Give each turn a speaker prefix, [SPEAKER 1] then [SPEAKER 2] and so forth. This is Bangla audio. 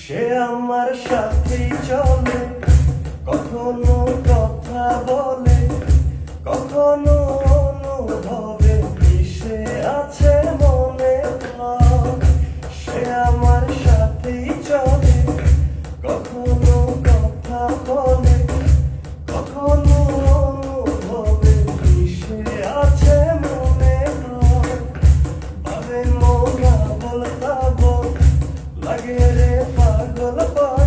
[SPEAKER 1] সে আমার সাথেই চলে, কখনো কথা বলে, কখনো অনুভবে মিশে আছে মনে হয়। সে আমার সাথেই চলে, কখনো কথা বলে, কখনো অনুভবে মিশে আছে মনে হয়। আরে মোরা বলতা বল লাগে রে পাগল পাগল।